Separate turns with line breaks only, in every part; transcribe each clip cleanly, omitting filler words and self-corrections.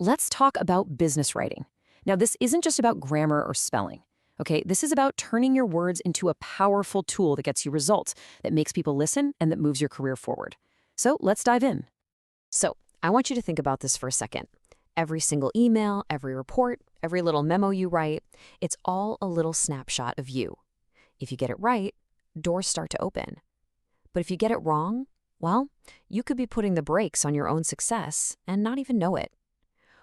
let's talk about business writing. Now, this isn't just about grammar or spelling. Okay, this is about turning your words into a powerful tool that gets you results, that makes people listen, and that moves your career forward. So let's dive in. So I want you to think about this for a second. Every single email, every report, every little memo you write, it's all a little snapshot of you. If you get it right, doors start to open. But if you get it wrong, well, you could be putting the brakes on your own success and not even know it.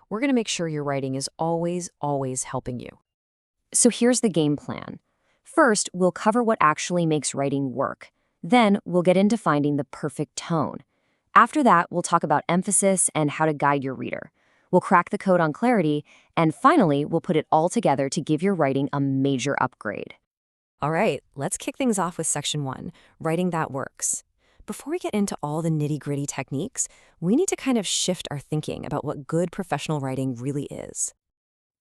We're going to make sure your writing is always, always helping you.
So here's the game plan. First, we'll cover what actually makes writing work. Then, we'll get into finding the perfect tone. After that, we'll talk about emphasis and how to guide your reader. We'll crack the code on clarity, and finally, we'll put it all together to give your writing a major upgrade.
All right, let's kick things off with section 1, writing that works. Before we get into all the nitty-gritty techniques, we need to kind of shift our thinking about what good professional writing really is.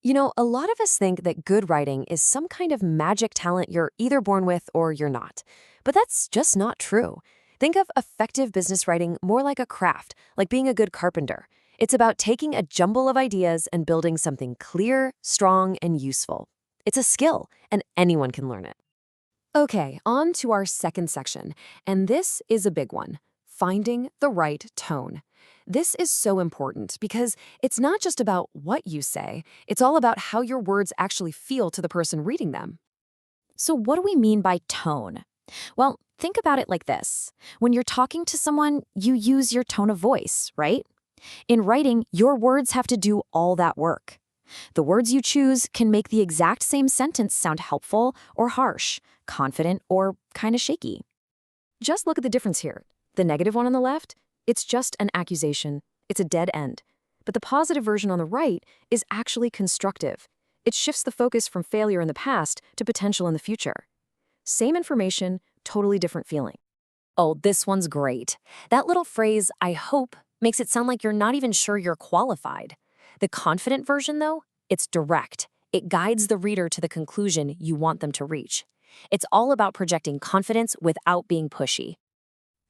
You know, a lot of us think that good writing is some kind of magic talent you're either born with or you're not. But that's just not true. Think of effective business writing more like a craft, like being a good carpenter. It's about taking a jumble of ideas and building something clear, strong, and useful. It's a skill, and anyone can learn it. Okay, on to our second section, and this is a big one, finding the right tone. This is so important because it's not just about what you say, it's all about how your words actually feel to the person reading them.
So what do we mean by tone? Well, think about it like this. When you're talking to someone, you use your tone of voice, right? In writing, your words have to do all that work. The words you choose can make the exact same sentence sound helpful or harsh, confident or kind of shaky.
Just look at the difference here. The negative one on the left, it's just an accusation. It's a dead end. But the positive version on the right is actually constructive. It shifts the focus from failure in the past to potential in the future. Same information, totally different feeling.
Oh, this one's great. That little phrase, "I hope," makes it sound like you're not even sure you're qualified. The confident version, though, it's direct. It guides the reader to the conclusion you want them to reach. It's all about projecting confidence without being pushy.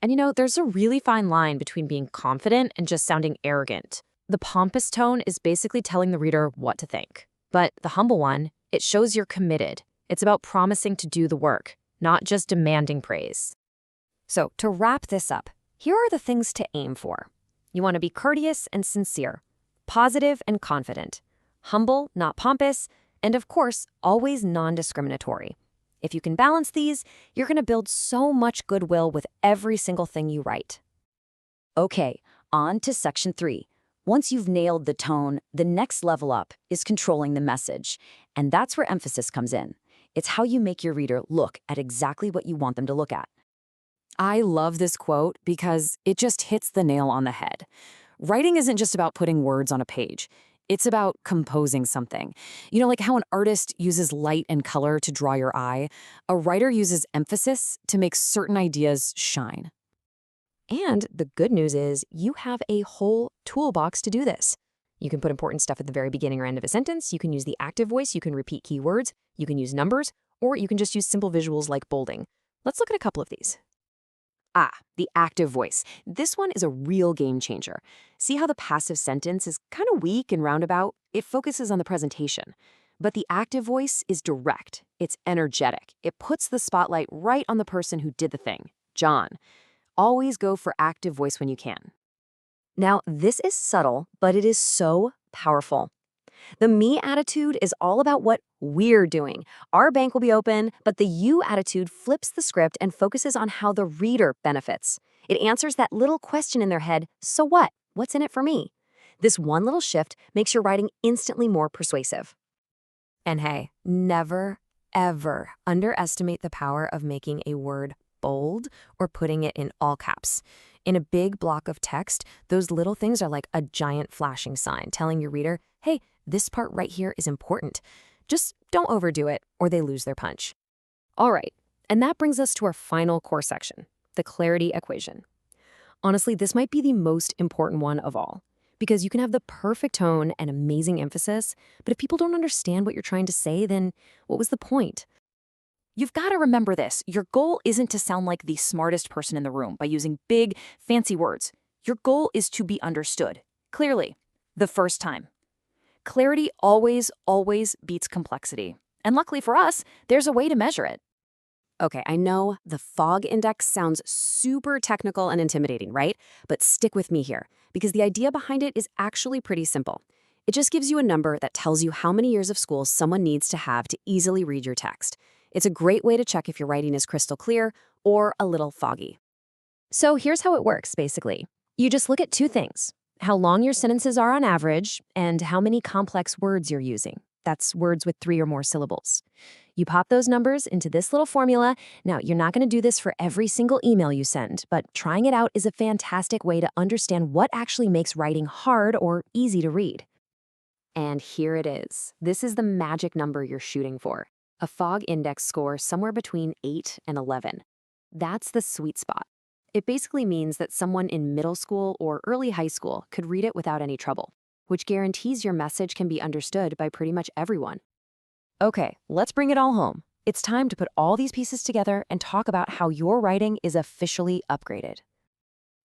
And you know, there's a really fine line between being confident and just sounding arrogant. The pompous tone is basically telling the reader what to think. But the humble one, it shows you're committed. It's about promising to do the work, not just demanding praise. So to wrap this up, here are the things to aim for. You want to be courteous and sincere, positive and confident, humble, not pompous, and of course, always non-discriminatory. If you can balance these, you're going to build so much goodwill with every single thing you write.
Okay, on to section 3. Once you've nailed the tone, the next level up is controlling the message. And that's where emphasis comes in. It's how you make your reader look at exactly what you want them to look at.
I love this quote because it just hits the nail on the head. Writing isn't just about putting words on a page. It's about composing something. You know, like how an artist uses light and color to draw your eye, a writer uses emphasis to make certain ideas shine. And the good news is you have a whole toolbox to do this. You can put important stuff at the very beginning or end of a sentence. You can use the active voice. You can repeat keywords. You can use numbers, or you can just use simple visuals like bolding. Let's look at a couple of these. The active voice. This one is a real game changer. See how the passive sentence is kind of weak and roundabout? It focuses on the presentation. But the active voice is direct. It's energetic. It puts the spotlight right on the person who did the thing, John. Always go for active voice when you can.
Now, this is subtle, but it is so powerful. The me attitude is all about what we're doing. Our bank will be open, but the you attitude flips the script and focuses on how the reader benefits. It answers that little question in their head, so what? What's in it for me? This one little shift makes your writing instantly more persuasive.
And hey, never, ever underestimate the power of making a word bold or putting it in all caps. In a big block of text, those little things are like a giant flashing sign telling your reader, hey, this part right here is important. Just don't overdo it or they lose their punch. All right, and that brings us to our final core section, the clarity equation. Honestly, this might be the most important one of all, because you can have the perfect tone and amazing emphasis, but if people don't understand what you're trying to say, then what was the point?
You've got to remember this. Your goal isn't to sound like the smartest person in the room by using big, fancy words. Your goal is to be understood, clearly, the first time. Clarity always, always beats complexity. And luckily for us, there's a way to measure it.
Okay, I know the fog index sounds super technical and intimidating, right? But stick with me here, because the idea behind it is actually pretty simple. It just gives you a number that tells you how many years of school someone needs to have to easily read your text. It's a great way to check if your writing is crystal clear or a little foggy. So here's how it works, basically. You just look at two things: how long your sentences are on average and how many complex words you're using. That's words with 3 or more syllables. You pop those numbers into this little formula. Now, you're not going to do this for every single email you send, but trying it out is a fantastic way to understand what actually makes writing hard or easy to read. And here it is. This is the magic number you're shooting for. A fog index score somewhere between 8 and 11. That's the sweet spot. It basically means that someone in middle school or early high school could read it without any trouble, which guarantees your message can be understood by pretty much everyone.
Okay, let's bring it all home. It's time to put all these pieces together and talk about how your writing is officially upgraded.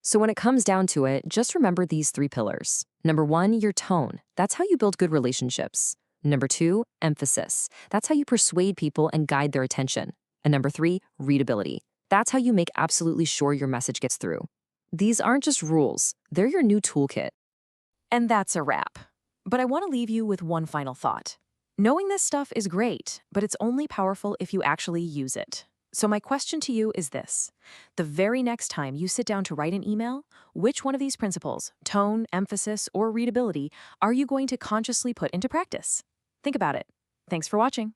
So when it comes down to it, just remember these 3 pillars. Number 1, your tone. That's how you build good relationships. Number 2, emphasis. That's how you persuade people and guide their attention. And number 3, readability. That's how you make absolutely sure your message gets through. These aren't just rules, they're your new toolkit. And that's a wrap. But I want to leave you with one final thought. Knowing this stuff is great, but it's only powerful if you actually use it. So my question to you is this: the very next time you sit down to write an email, which one of these principles, tone, emphasis, or readability, are you going to consciously put into practice? Think about it. Thanks for watching.